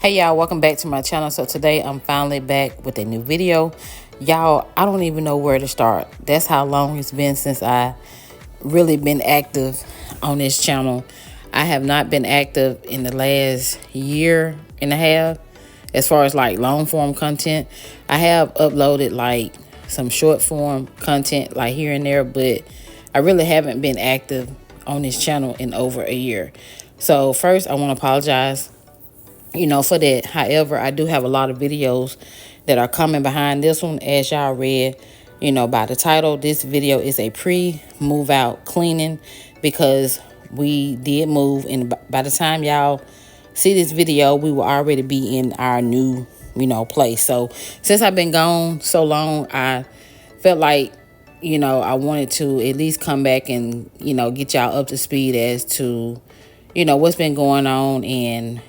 Hey y'all, welcome back to my channel. So today I'm finally back with a new video. Y'all, I don't even know where to start. That's how long it's been since I really been active on this channel. I have not been active in the last year and a half as far as like long form content. I have uploaded like some short form content like here and there, but I really haven't been active on this channel in over a year. So first I want to apologize for that. However, I do have a lot of videos that are coming behind this one. As y'all read, by the title, this video is a pre-move out cleaning because we did move. And by the time y'all see this video, we will already be in our new, place. So since I've been gone so long, I felt like, I wanted to at least come back and, get y'all up to speed as to, what's been going on and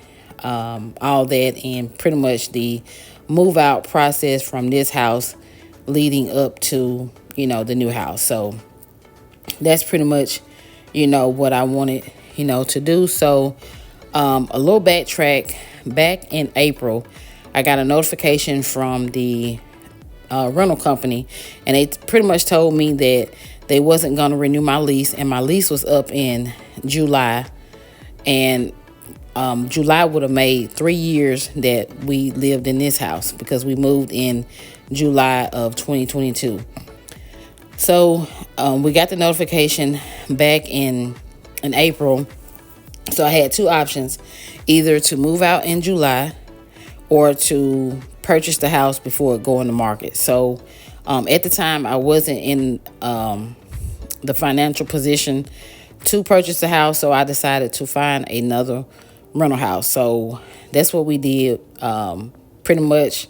all that, and pretty much the move out process from this house leading up to the new house. So that's pretty much what I wanted to do. So a little backtrack. Back in April, I got a notification from the rental company, and they pretty much told me that they wasn't going to renew my lease, and my lease was up in July. And July would have made 3 years that we lived in this house because we moved in July of 2022. So we got the notification back in April. So I had two options, either to move out in July or to purchase the house before it go on the market. So at the time, I wasn't in the financial position to purchase the house, so I decided to find another rental house. So that's what we did. Pretty much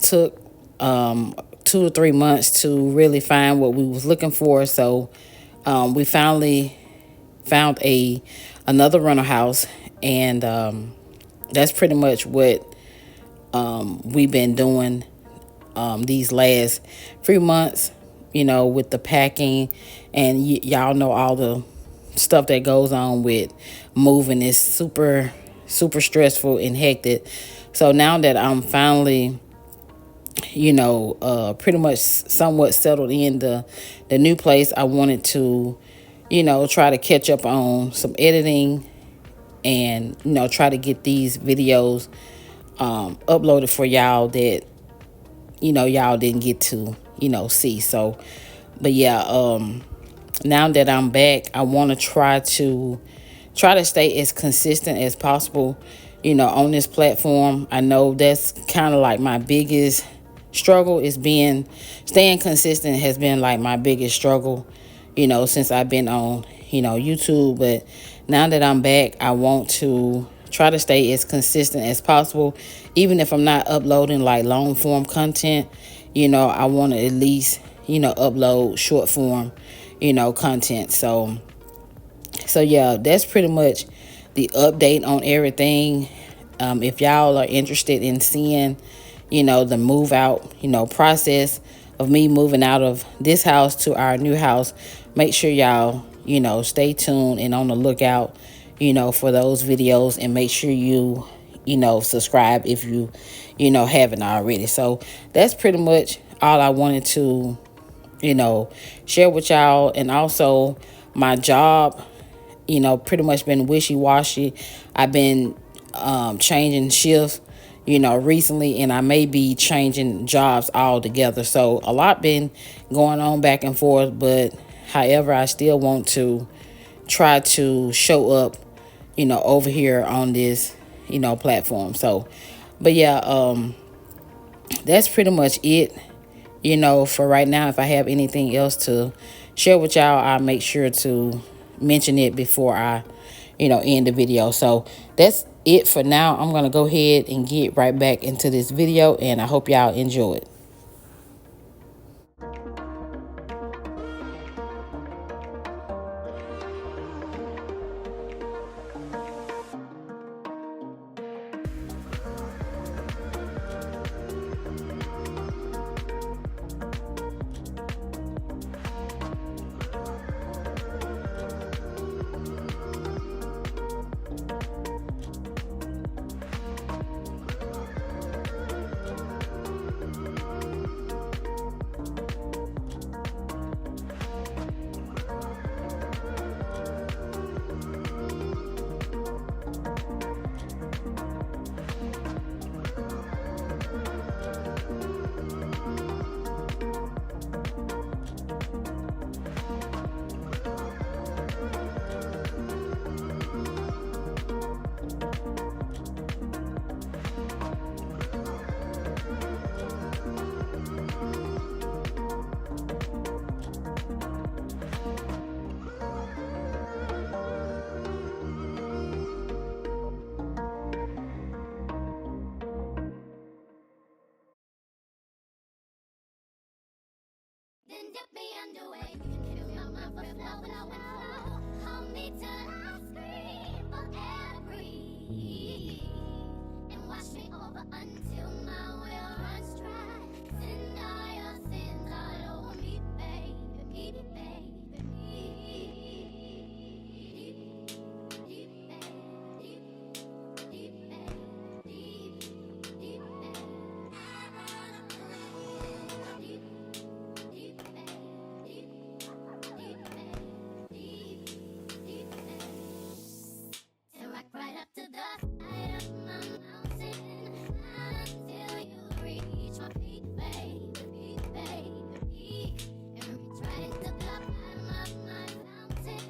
took 2 to 3 months to really find what we was looking for. So we finally found another rental house, and that's pretty much what we've been doing these last few months, with the packing, and y'all know all the stuff that goes on with moving is super stressful and hectic. So now that I'm finally pretty much somewhat settled in the new place, I wanted to try to catch up on some editing and try to get these videos uploaded for y'all that y'all didn't get to see. So but yeah, now that I'm back, I want to try to stay as consistent as possible on this platform. I know that's kind of like my biggest struggle, is staying consistent has been like my biggest struggle since I've been on YouTube. But now that I'm back, I want to try to stay as consistent as possible, even if I'm not uploading like long form content. I want to at least upload short form content. So yeah, that's pretty much the update on everything. If y'all are interested in seeing the move out process of me moving out of this house to our new house, make sure y'all stay tuned and on the lookout for those videos, and make sure you subscribe if you haven't already. So that's pretty much all I wanted to share with y'all. And also, my job pretty much been wishy-washy. I've been changing shifts recently, and I may be changing jobs altogether. So a lot been going on back and forth, but however, I still want to try to show up over here on this platform. So but yeah, that's pretty much it for right now. If I have anything else to share with y'all, I'll make sure to mention it before I end the video. So that's it for now. I'm gonna go ahead and get right back into this video, and I hope y'all enjoy it. Then dip me underway. You can fill my mind for flow. Hold me till I scream for air breathe. And wash me over until my will runs dry. Send all your sins all over me, baby, baby, and rock right up to the side of my mountain until you reach my peak, baby, baby. And reach right into the bottom of my fountain.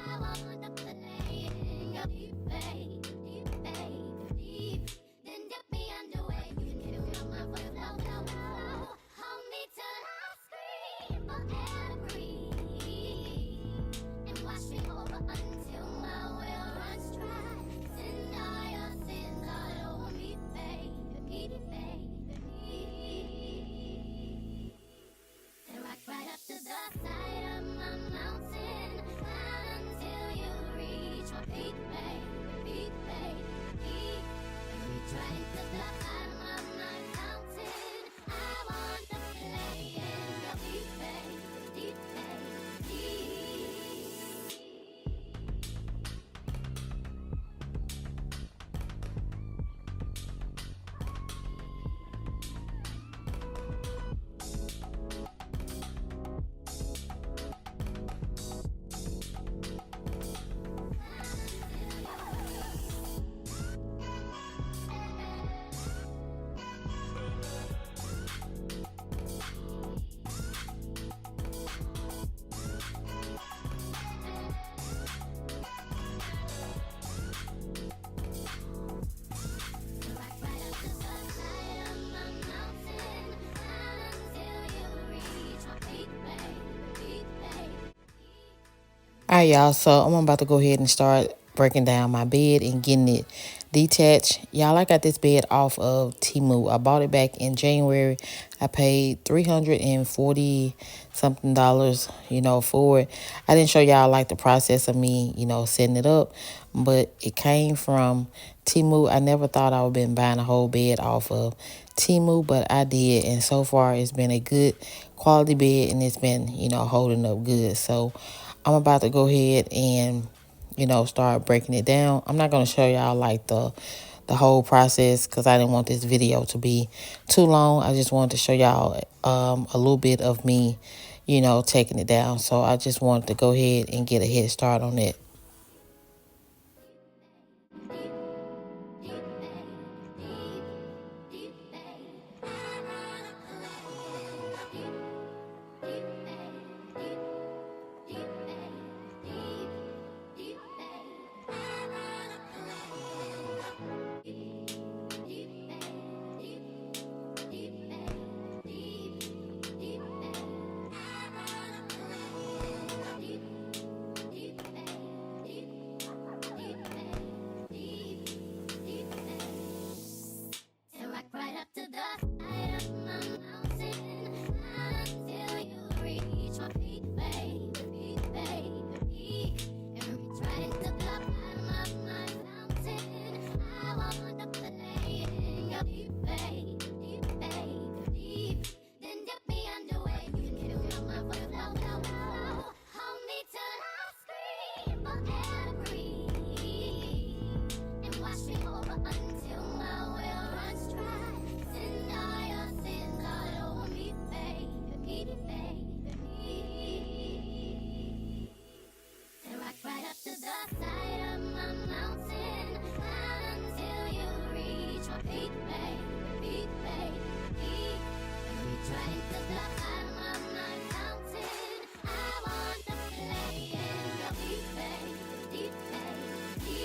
I want to play in your deep, baby, baby. Then dip me underway. You can fill my mind for flow. Hold me till I scream for air breathe. And wash me over until my will runs dry. Send all your sins all over me, baby, baby. And rock right up to the side of my mountain until you reach my peak, baby, baby. And reach right into the bottom of my fountain. I want to play in your deep, baby, baby. Rock right up to the side of my mountain until you reach my peak, baby, baby. All right, y'all. So I'm about to go ahead and start breaking down my bed and getting it detached. Y'all, I got this bed off of Temu. I bought it back in January. I paid $340 something for it. I didn't show y'all like the process of me, setting it up, but it came from Temu. I never thought I would been buying a whole bed off of Temu, but I did, and so far it's been a good quality bed, and it's been holding up good. So I'm about to go ahead and start breaking it down. I'm not going to show y'all like the whole process because I didn't want this video to be too long. I just wanted to show y'all a little bit of me taking it down. So I just wanted to go ahead and get a head start on it. And rock right up to the side of my mountain until you reach my peak, baby, baby. And reach right into the bottom of my fountain. I want to play in your deep, baby, baby. Then dip me underway. You can fill my mind for flow. Hold me till I scream for air breathe. And wash me over until my will runs dry. Send all your sins all over me, baby, baby. And rock right up to the side of my mountain until you reach my peak, baby, baby. And reach right into the bottom of my fountain. I want to play in your deep, baby, baby.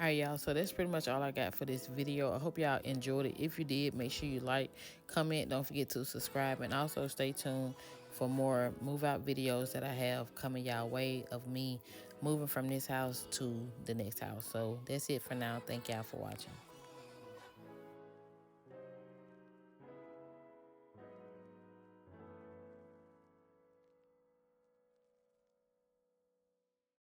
All right, y'all. So that's pretty much all I got for this video. I hope y'all enjoyed it. If you did, make sure you like, comment. Don't forget to subscribe. And also stay tuned for more move out videos that I have coming y'all way of me moving from this house to the next house. So that's it for now. Thank y'all for watching.